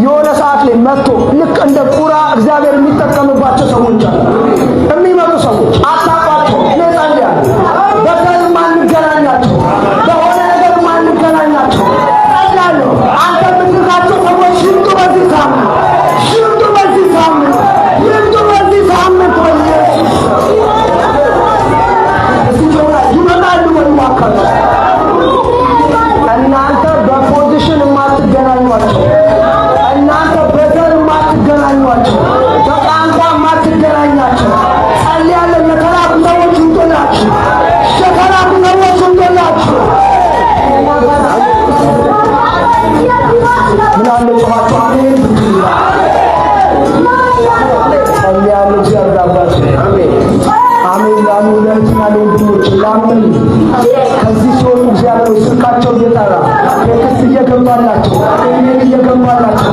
የሆነ ሰዓት ላይ መጥቶ ልክ እንደ ቁራ እግዚአብሔር የሚጠቀምባቸው ሰዎች አሉ። የሚመጡ ሰዎች አታውቋቸው። እኔ ጸልያለሁ በተለይ ማንገናኛቸው በሆነ ነገር ማንገናኛቸው ጸልያለሁ። አንተ የምትልካቸው ሰዎች ሽምጡ በዚህ ሳምንት ሽምጡ በዚህ ሳምንት ሽምጡ በዚህ ሳምንት በኢየሱስ ይመጣሉ ወይማካቸው እናንተ በፖዚሽን የማትገናኟቸው እናንተ በዘር የማትገናኟቸው በቋንቋ የማትገናኛቸው ጸልያለሁ። የተራቡ ሰዎች እንጦላችሁ የተራቡ ሰዎች እንጦላችሁ ምን አለ ጮኻችሁ አሜን ብትሉ ጸልያለሁ። እግዚአብሔር አባት አሜን አሜን ላሉ ለእህትና ለወንድሞች ላምን ከዚህ ሲሆኑ እግዚአብሔር ስልካቸው እየጠራ ቴክስት እየገባላቸው እየገባላቸው